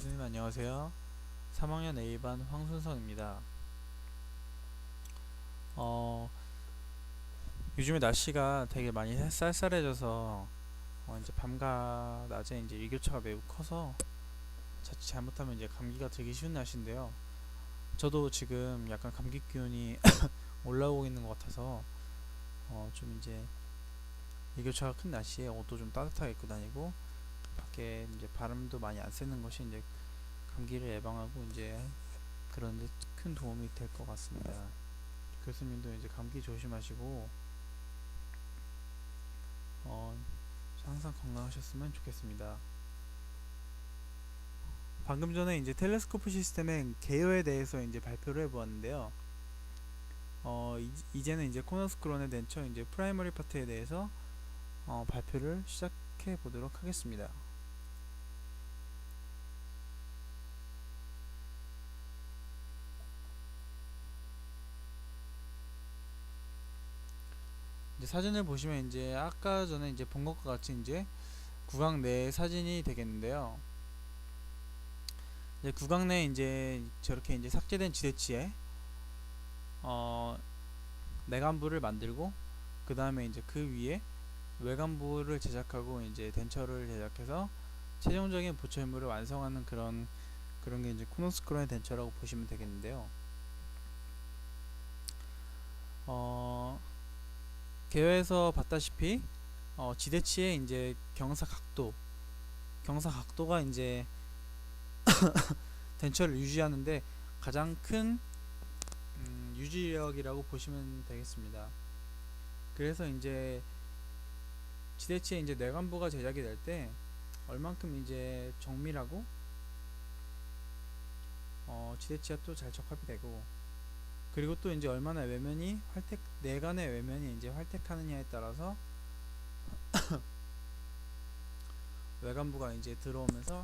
교수님 안녕하세요. 3학년 A반 황순성입니다. 어, 요즘에 날씨가 되게 많이 쌀쌀해져서 이제 밤과 낮에 이제 일교차가 매우 커서 자칫 잘못하면 이제 감기가 들기 쉬운 날씨인데요. 저도 지금 약간 감기 기운이 올라오고 있는 것 같아서 좀 이제 일교차가 큰 날씨에 옷도 좀 따뜻하게 입고 다니고 밖에 이제 바람도 많이 안 쐬는 것이 이제 감기를 예방하고 이제 그런 데 큰 도움이 될 것 같습니다. 교수님도 이제 감기 조심하시고 어, 항상 건강하셨으면 좋겠습니다. 방금 전에 이제 텔레스코프 시스템의 개요에 대해서 이제 발표를 해보았는데요. 이제는 이제 코너스크론의 덴처 이제 프라이머리 파트에 대해서 발표를 시작해 보도록 하겠습니다. 이제 사진을 보시면 이제 아까 전에 이제 본 것과 같이 이제 구강 내 사진이 되겠는데요. 이제 구강 내에 이제 저렇게 이제 삭제된 지대치에 어, 내관부를 만들고 그 다음에 이제 그 위에 외관부를 제작하고 이제 덴처를 제작해서 최종적인 보철물을 완성하는 그런 게 이제 코너스크론의 덴처라고 보시면 되겠는데요. 어, 개요에서 봤다시피 지대치의 이제 경사 각도가 이제 덴처를 유지하는데 가장 큰 유지력이라고 보시면 되겠습니다. 그래서 이제 지대치에 이제 내관부가 제작이 될 때 얼만큼 이제 정밀하고 지대치와 또 잘 적합이 되고 그리고 또 이제 얼마나 외면이 내관의 외면이 이제 활택하느냐에 따라서 외관부가 이제 들어오면서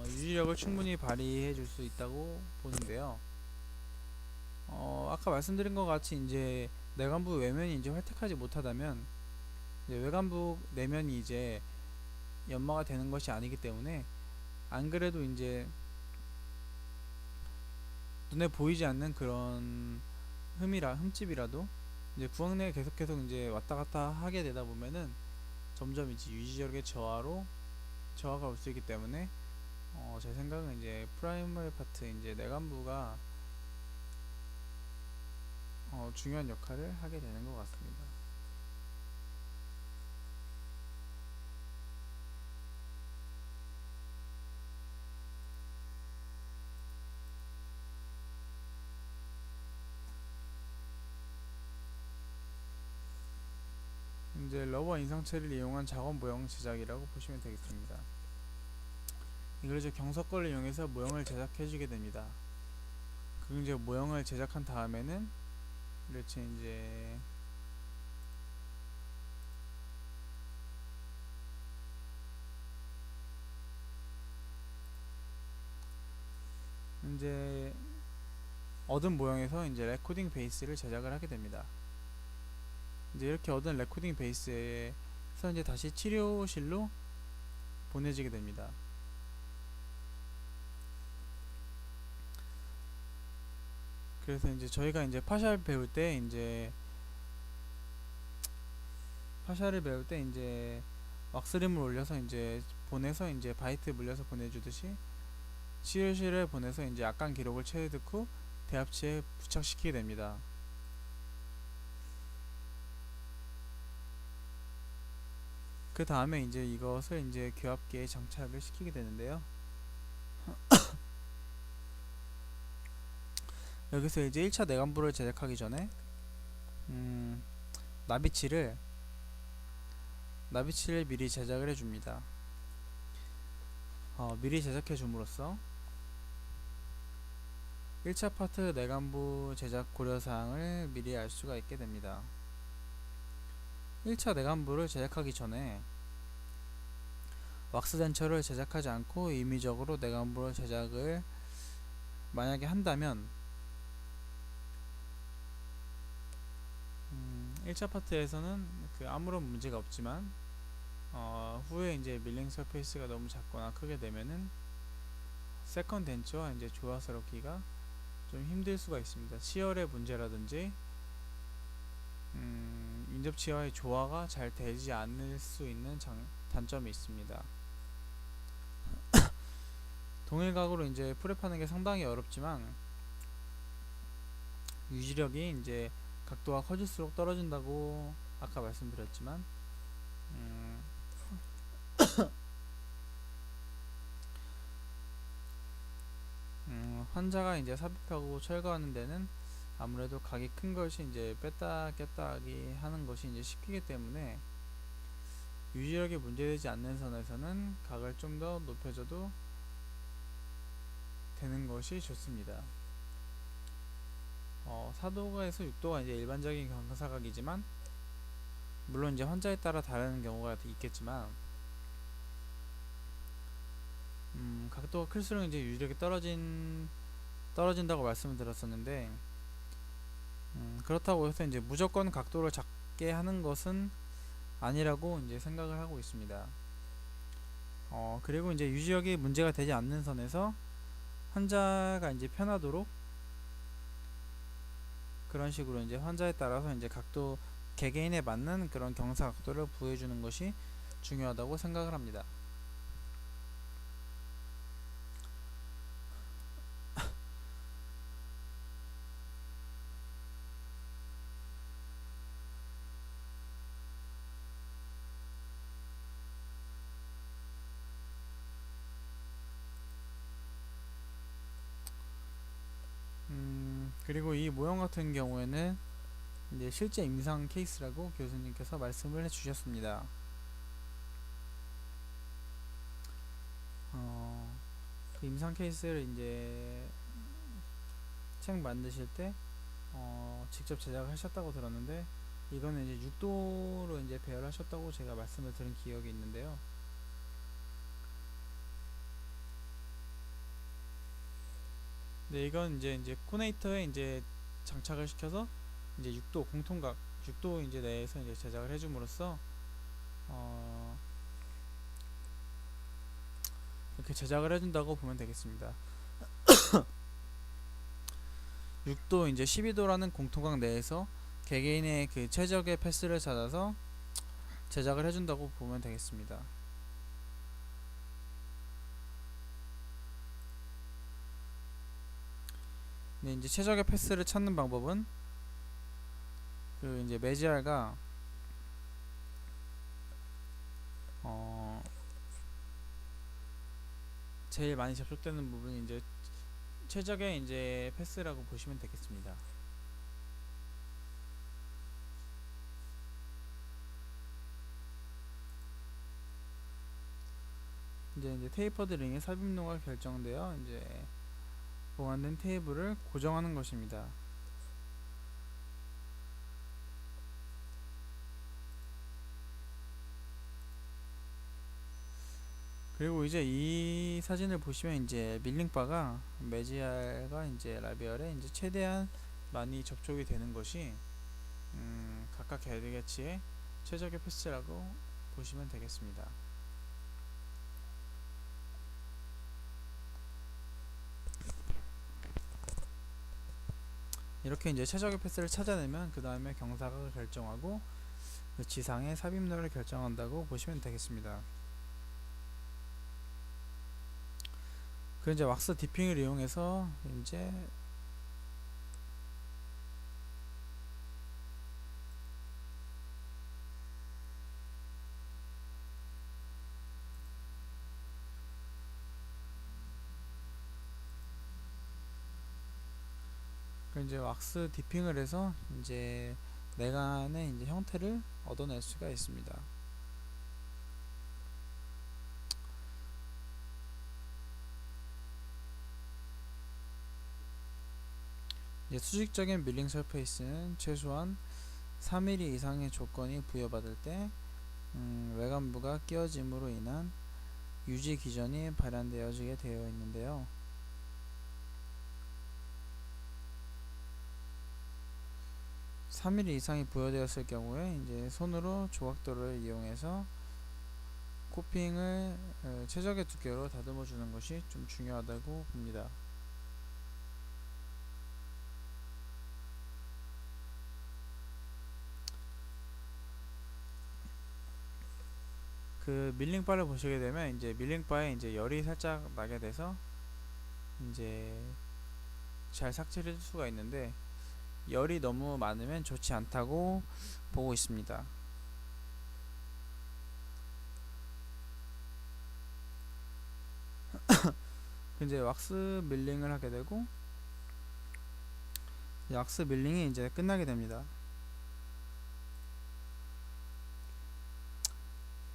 유지력을 충분히 발휘해 줄 수 있다고 보는데요. 아까 말씀드린 것 같이 이제 내관부 외면이 이제 활택하지 못하다면 이제 외관부 내면이 이제 연마가 되는 것이 아니기 때문에 안 그래도 이제 눈에 보이지 않는 그런 흠집이라도 이제 구강 내에 계속 이제 왔다 갔다 하게 되다 보면은 점점 이제 유지력의 저하가 올 수 있기 때문에 제 생각은 이제 프라이머리 파트 이제 내관부가 중요한 역할을 하게 되는 것 같습니다. 이제 러버 인상체를 이용한 작업 모형 제작이라고 보시면 되겠습니다. 이걸 이제 경서걸을 이용해서 모형을 제작해주게 됩니다. 그 이제 모형을 제작한 다음에는 이렇게 이제 얻은 모형에서 이제 레코딩 베이스를 제작을 하게 됩니다. 이제 이렇게 얻은 레코딩 베이스에서 이제 다시 치료실로 보내지게 됩니다. 그래서 이제 저희가 이제 파샤를 배울 때 이제 왁스림을 올려서 이제 보내서 이제 바이트 물려서 보내주듯이 치료실에 보내서 이제 약관 기록을 체득 후 대합체에 부착시키게 됩니다. 그 다음에 이제 이것을 이제 교합기에 장착을 시키게 되는데요. 여기서 이제 1차 내관부를 제작하기 전에 나비치를 미리 제작을 해줍니다. 미리 제작해 줌으로써 1차 파트 내관부 제작 고려사항을 미리 알 수가 있게 됩니다. 1차 내관부를 제작하기 전에 왁스 덴처를 제작하지 않고 임의적으로 내관부를 제작을 만약에 한다면 1차 파트에서는 아무런 문제가 없지만 후에 이제 밀링 서페이스가 너무 작거나 크게 되면은 세컨 덴처와 이제 조화스럽기가 좀 힘들 수가 있습니다. 치열의 문제라든지 인접치와의 조화가 잘 되지 않을 수 있는 단점이 있습니다. 동일 각으로 이제 프랩하는 게 상당히 어렵지만 유지력이 이제 각도가 커질수록 떨어진다고 아까 말씀드렸지만 음, 환자가 이제 삽입하고 철거하는 데는 아무래도 각이 큰 것이 이제 뺐다 꼈다 하기 하는 것이 이제 쉽기 때문에 유지력이 문제되지 않는 선에서는 각을 좀 더 높여줘도 되는 것이 좋습니다. 4도가에서 6도가 이제 일반적인 경사각이지만 물론 이제 환자에 따라 다른 경우가 있겠지만 각도가 클수록 이제 유지력이 떨어진다고 말씀을 드렸었는데 그렇다고 해서 이제 무조건 각도를 작게 하는 것은 아니라고 이제 생각을 하고 있습니다. 그리고 이제 유지력이 문제가 되지 않는 선에서 환자가 이제 편하도록 그런 식으로 이제 환자에 따라서 이제 각도 개개인에 맞는 그런 경사 각도를 부여해주는 것이 중요하다고 생각을 합니다. 그리고 이 모형 같은 경우에는 이제 실제 임상 케이스라고 교수님께서 말씀을 해주셨습니다. 그 임상 케이스를 이제 책 만드실 때 직접 제작을 하셨다고 들었는데 이거는 이제 6도로 이제 배열하셨다고 제가 말씀을 드린 기억이 있는데요. 네, 이건 이제 코네이터에 이제 장착을 시켜서 이제 6도 공통각 6도 이제 내에서 이제 제작을 해줌으로써 이렇게 제작을 해준다고 보면 되겠습니다. 6도 이제 12도라는 공통각 내에서 개개인의 그 최적의 패스를 찾아서 제작을 해준다고 보면 되겠습니다. 네, 이제 최적의 패스를 찾는 방법은 그 이제 메지알가 제일 많이 접촉되는 부분이 이제 최적의 이제 패스라고 보시면 되겠습니다. 이제 테이퍼드 링의 삽입로가 결정되어 이제 보완된 테이블을 고정하는 것입니다. 그리고 이제 이 사진을 보시면 이제 밀링바가 메지알과 이제 라비얼에 이제 최대한 많이 접촉이 되는 것이 각각 개개치의 최적의 패스라고 보시면 되겠습니다. 이렇게 이제 최적의 패스를 찾아내면 그 다음에 경사각을 결정하고 그 지상의 삽입로를 결정한다고 보시면 되겠습니다. 그 이제 왁스 디핑을 이용해서 이제 왁스 디핑을 해서 이제 내관의 이제 형태를 얻어낼 수가 있습니다. 이제 수직적인 밀링 서페이스는 최소한 3mm 이상의 조건이 부여받을 때 외관부가 끼어짐으로 인한 유지 기전이 발현되어지게 되어 있는데요. 3mm 이상이 부여되었을 경우에 이제 손으로 조각도를 이용해서 코핑을 최적의 두께로 다듬어 주는 것이 좀 중요하다고 봅니다. 그 밀링바를 보시게 되면 이제 밀링바에 이제 열이 살짝 나게 돼서 이제 잘 삭제를 해줄 수가 있는데, 열이 너무 많으면 좋지 않다고 보고 있습니다. 이제 왁스 밀링을 하게 되고, 왁스 밀링이 이제 끝나게 됩니다.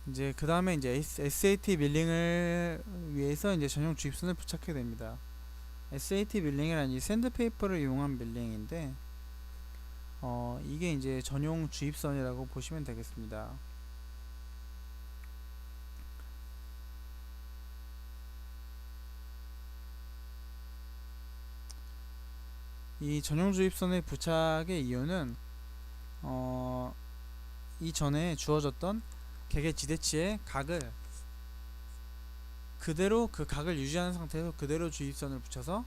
이제 그 다음에 이제 SAT 밀링을 위해서 이제 전용 주입선을 부착해야 됩니다. SAT 밀링이란 이 샌드페이퍼를 이용한 밀링인데, 이게 이제 전용 주입선이라고 보시면 되겠습니다. 이 전용 주입선의 부착의 이유는 이전에 주어졌던 개개 지대치의 각을 그대로, 그 각을 유지하는 상태에서 그대로 주입선을 붙여서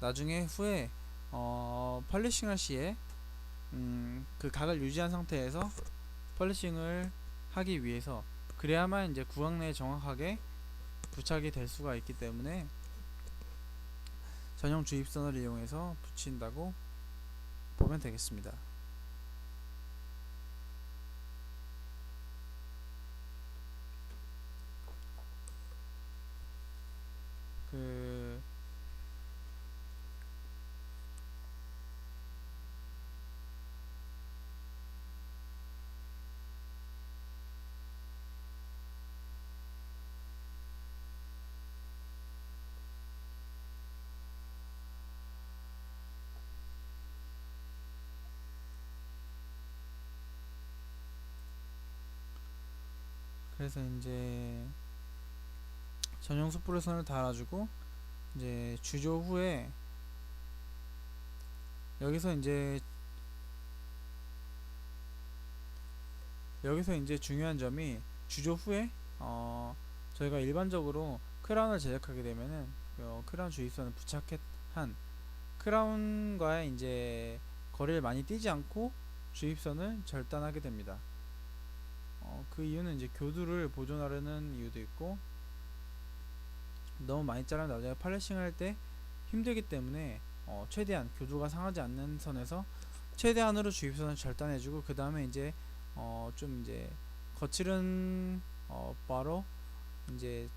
나중에 후에 펄리싱 할 시에 그 각을 유지한 상태에서 펄리싱을 하기 위해서, 그래야만 이제 구강 내에 정확하게 부착이 될 수가 있기 때문에 전용 주입선을 이용해서 붙인다고 보면 되겠습니다. 그 그래서 이제 전용 숯불선을 달아주고, 이제 주조 후에 여기서 이제 중요한 점이, 주조 후에 저희가 일반적으로 크라운을 제작하게 되면은 크라운 주입선을 부착한 크라운과의 이제 거리를 많이 띄지 않고 주입선을 절단하게 됩니다. 그 이유는 이제 교두를 보존하려는 이유도 있고, 너무 많이 자르면 나중에 팔레싱 할 때 힘들기 때문에 최대한 교두가 상하지 않는 선에서 최대한으로 주입선을 절단해주고, 그 다음에 이제 좀 이제 거칠은 바로 이제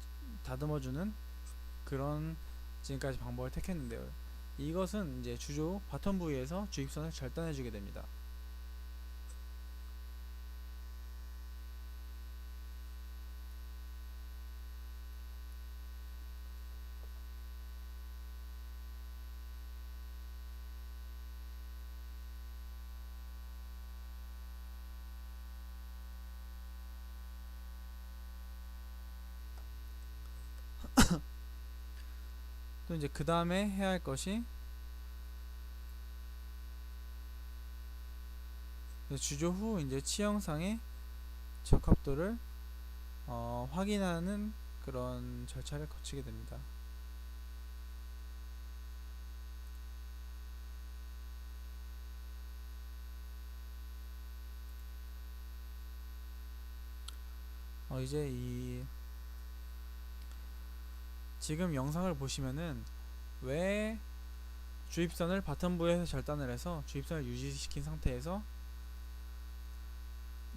다듬어주는 그런 지금까지 방법을 택했는데요. 이것은 이제 주조 바텀 부위에서 주입선을 절단해주게 됩니다. 또 이제 그 다음에 해야 할 것이, 주조 후 이제 치형상의 적합도를 확인하는 그런 절차를 거치게 됩니다. 이제 이 지금 영상을 보시면은 왜 주입선을 바텀부에서 절단을 해서 주입선을 유지시킨 상태에서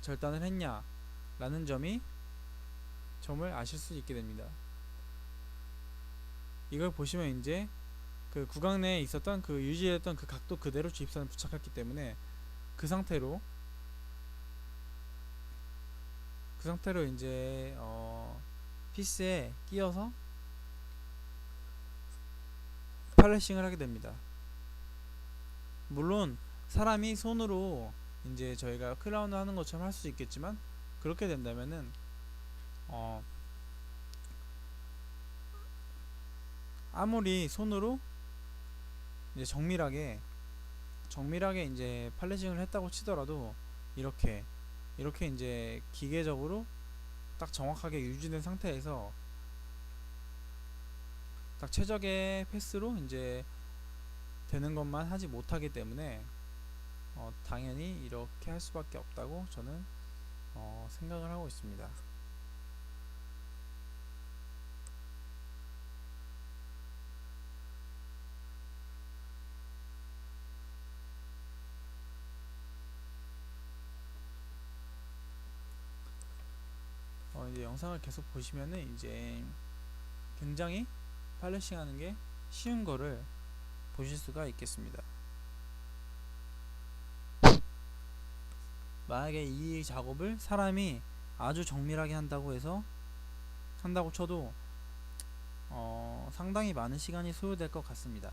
절단을 했냐 라는 점을 아실 수 있게 됩니다. 이걸 보시면 이제 그 구강 내에 있었던 그 유지했던 그 각도 그대로 주입선을 부착했기 때문에 그 상태로 이제 피스에 끼워서 팔레싱을 하게 됩니다. 물론 사람이 손으로 이제 저희가 크라운을 하는 것처럼 할 수 있겠지만, 그렇게 된다면은 아무리 손으로 이제 정밀하게 이제 팔레싱을 했다고 치더라도 이렇게 이제 기계적으로 딱 정확하게 유지된 상태에서 딱 최적의 패스로 이제 되는 것만 하지 못하기 때문에 당연히 이렇게 할 수밖에 없다고 저는 생각을 하고 있습니다. 이제 영상을 계속 보시면은 이제 굉장히 팔레싱 하는 게 쉬운 거를 보실 수가 있겠습니다. 만약에 이 작업을 사람이 아주 정밀하게 한다고 쳐도 상당히 많은 시간이 소요될 것 같습니다.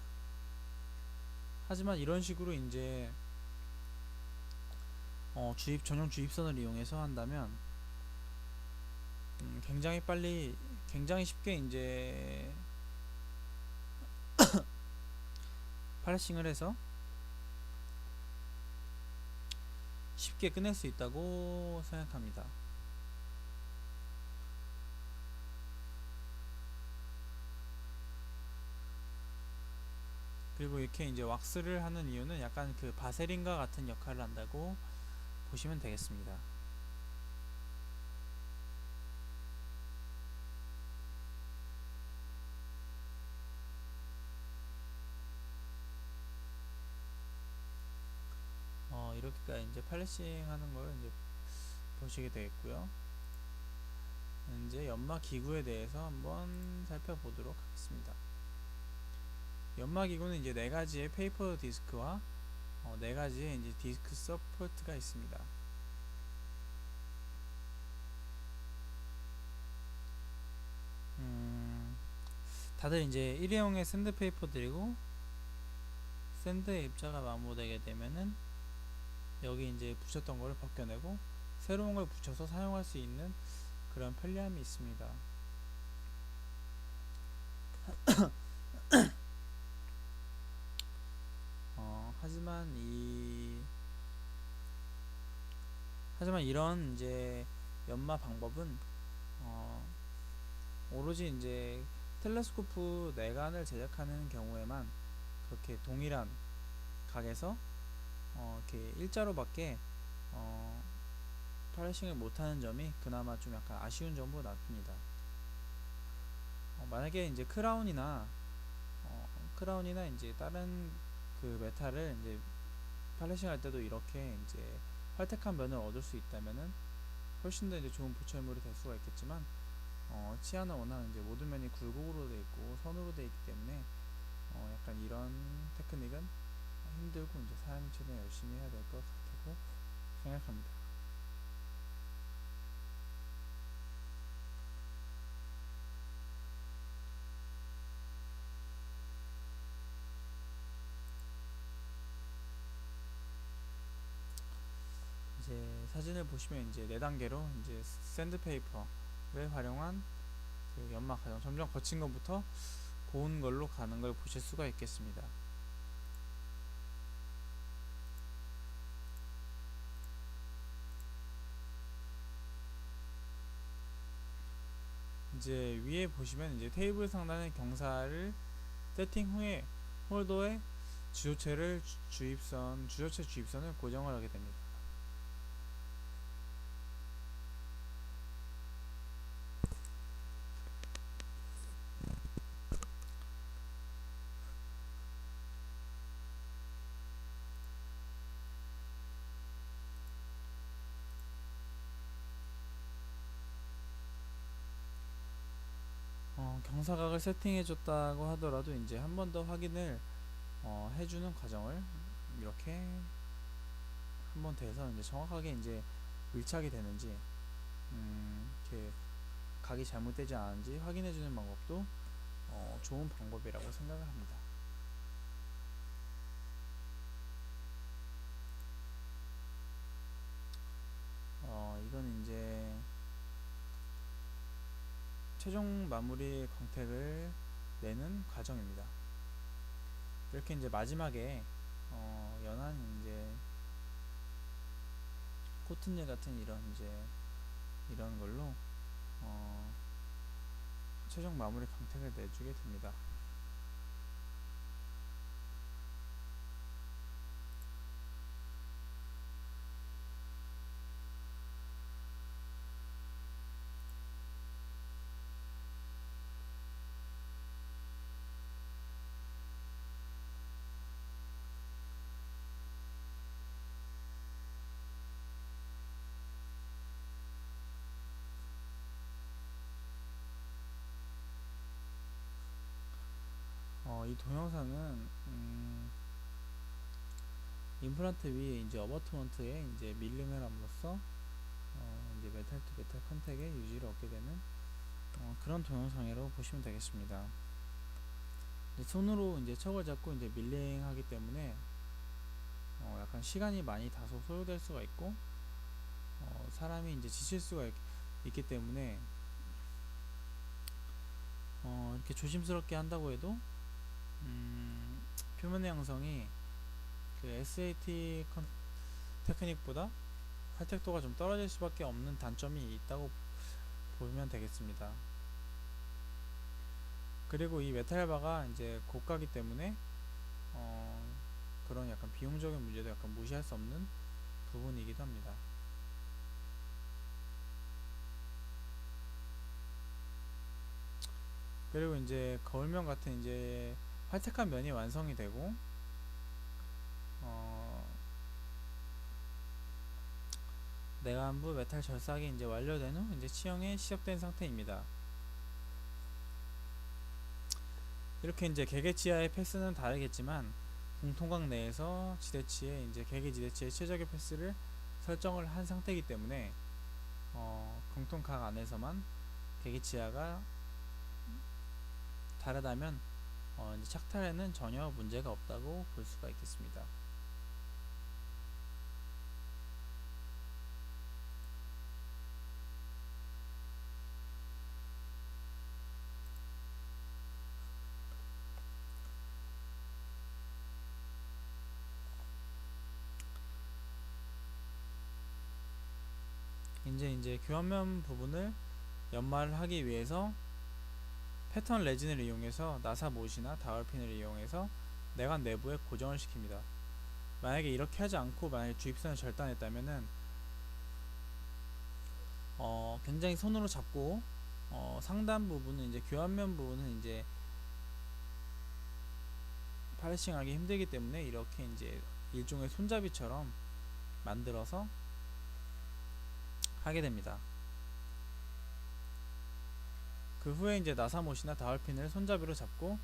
하지만 이런 식으로 이제 전용 주입선을 이용해서 한다면 굉장히 쉽게 이제 팔레싱을 해서 쉽게 끝낼 수 있다고 생각합니다. 그리고 이렇게 이제 왁스를 하는 이유는 약간 그 바세린과 같은 역할을 한다고 보시면 되겠습니다. 이렇게까지 이제 팔레싱 하는 걸 이제 보시게 되겠고요. 이제 연마 기구에 대해서 한번 살펴보도록 하겠습니다. 연마 기구는 이제 네 가지의 페이퍼 디스크와 네 가지의 이제 디스크 서포트가 있습니다. 다들 이제 일회용의 샌드페이퍼들이고 샌드의 입자가 마모되게 되면은 여기 이제 붙였던 거를 벗겨내고 새로운 걸 붙여서 사용할 수 있는 그런 편리함이 있습니다. 하지만 이런 이제 연마 방법은 오로지 이제 텔레스코프 내관을 제작하는 경우에만 그렇게 동일한 각에서 이렇게 일자로밖에 팔레싱을 못하는 점이 그나마 좀 약간 아쉬운 점으로 나타납니다. 만약에 이제 크라운이나 이제 다른 그 메탈을 이제 팔레싱 할 때도 이렇게 이제 활택한 면을 얻을 수 있다면은 훨씬 더 이제 좋은 보철물이 될 수가 있겠지만 치아는 워낙 이제 모든 면이 굴곡으로 되어 있고 선으로 되어 있기 때문에 약간 이런 테크닉은 힘들고 이제 사람이 최대한 열심히 해야 될 것 같다고 생각합니다. 이제 사진을 보시면 이제 4단계로 이제 샌드페이퍼를 활용한 그 연마 과정, 점점 거친 것부터 고운 걸로 가는 걸 보실 수가 있겠습니다. 이제 위에 보시면 이제 테이블 상단의 경사를 세팅 후에 홀더에 주조체 주입선을 고정을 하게 됩니다. 경사각을 세팅해 줬다고 하더라도 이제 한 번 더 확인을 해주는 과정을 이렇게 한 번 돼서 이제 정확하게 이제 밀착이 되는지 이렇게 각이 잘못되지 않은지 확인해 주는 방법도 좋은 방법이라고 생각을 합니다. 이건 이제 최종 마무리 광택을 내는 과정입니다. 이렇게 이제 마지막에 연한 이제 코튼일 같은 이런 걸로 최종 마무리 강택을 내주게 됩니다. 이 동영상은 임플란트 위에 이제 어버트먼트에 이제 밀링을 함으로써 이제 메탈 투 메탈 컨택의 유지를 얻게 되는 그런 동영상이라고 보시면 되겠습니다. 이제 손으로 이제 척을 잡고 이제 밀링하기 때문에 약간 시간이 많이 다소 소요될 수가 있고 사람이 이제 지칠 수가 있기 때문에 이렇게 조심스럽게 한다고 해도 표면의 형성이 그 SAT 테크닉보다 활택도가 좀 떨어질 수밖에 없는 단점이 있다고 보면 되겠습니다. 그리고 이 메탈바가 이제 고가기 때문에 그런 약간 비용적인 문제도 약간 무시할 수 없는 부분이기도 합니다. 그리고 이제 거울면 같은 이제 활택한 면이 완성이 되고 내관부 메탈 절삭이 이제 완료된 후 이제 치형에 시작된 상태입니다. 이렇게 이제 개개치아의 패스는 다르겠지만 공통각 내에서 지대치에 이제 개개 지대치의 최적의 패스를 설정을 한 상태이기 때문에 공통각 안에서만 개개치아가 다르다면 이제 착탈에는 전혀 문제가 없다고 볼 수가 있겠습니다. 이제 교환면 부분을 연마를 하기 위해서 패턴 레진을 이용해서 나사 못이나 다울핀을 이용해서 내관 내부에 고정을 시킵니다. 만약에 이렇게 하지 않고 만약에 주입선을 절단했다면은 굉장히 손으로 잡고 상단 부분은 이제 교환면 부분은 이제 파리싱하기 힘들기 때문에 이렇게 이제 일종의 손잡이처럼 만들어서 하게 됩니다. 그 후에 이제 나사못이나 다울핀을 손잡이로 잡고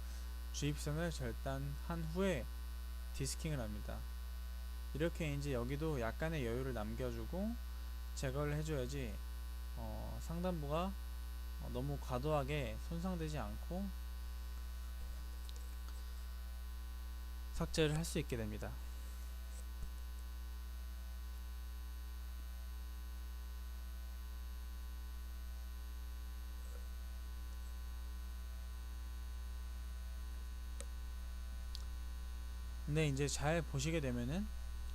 주입선을 절단한 후에 디스킹을 합니다. 이렇게 이제 여기도 약간의 여유를 남겨주고 제거를 해줘야지 상단부가 너무 과도하게 손상되지 않고 삭제를 할 수 있게 됩니다. 근데 이제 잘 보시게 되면은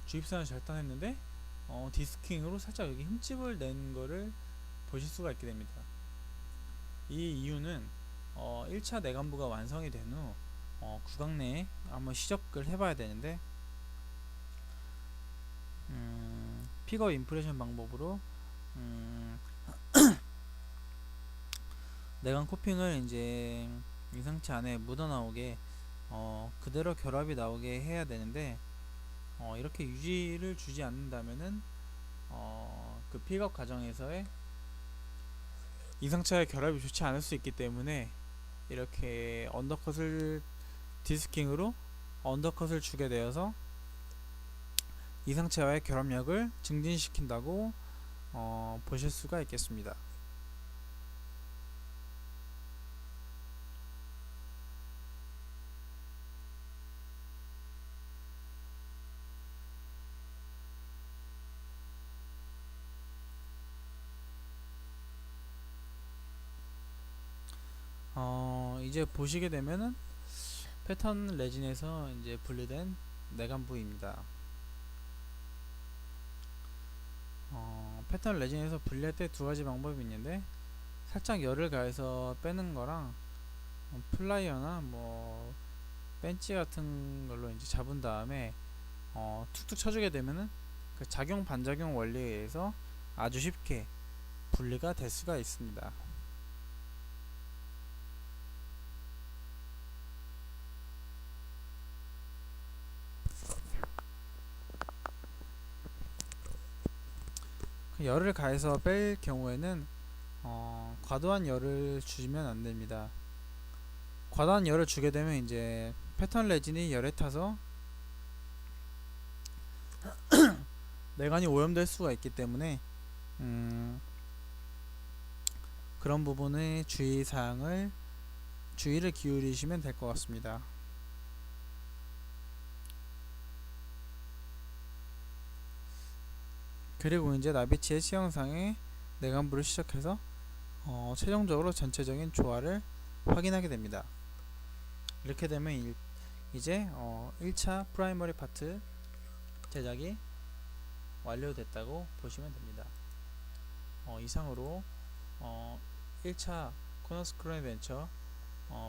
주입선을 절단했는데 디스킹으로 살짝 여기 흠집을 낸 거를 보실 수가 있게 됩니다. 이 이유는 1차 내관부가 완성이 된 후 구강 내에 한번 시접을 해봐야 되는데 픽업 인프레션 방법으로 내관 코핑을 이제 이상치 안에 묻어나오게 그대로 결합이 나오게 해야 되는데 이렇게 유지를 주지 않는다면은 그 픽업 과정에서의 이상차의 결합이 좋지 않을 수 있기 때문에 이렇게 언더컷을 디스킹으로 언더컷을 주게 되어서 이상체와의 결합력을 증진시킨다고 보실 수가 있겠습니다. 이제 보시게 되면은 패턴 레진에서 이제 분리된 내관부입니다. 패턴 레진에서 분리할 때 두 가지 방법이 있는데 살짝 열을 가해서 빼는 거랑 플라이어나 뭐 벤치 같은 걸로 이제 잡은 다음에 툭툭 쳐주게 되면은 그 작용 반작용 원리에 의해서 아주 쉽게 분리가 될 수가 있습니다. 그 열을 가해서 뺄 경우에는 과도한 열을 주면 안 됩니다. 과도한 열을 주게 되면 이제 패턴 레진이 열에 타서 내관이 오염될 수가 있기 때문에 그런 부분의 주의를 기울이시면 될 것 같습니다. 그리고 이제 나비치의 시영상에 내관부를 시작해서 최종적으로 전체적인 조화를 확인하게 됩니다. 이렇게 되면 이제 1차 프라이머리 파트 제작이 완료됐다고 보시면 됩니다. 이상으로 1차 코너스크롤 벤처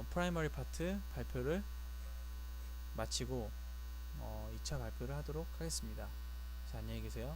프라이머리 파트 발표를 마치고 2차 발표를 하도록 하겠습니다. 자, 안녕히 계세요.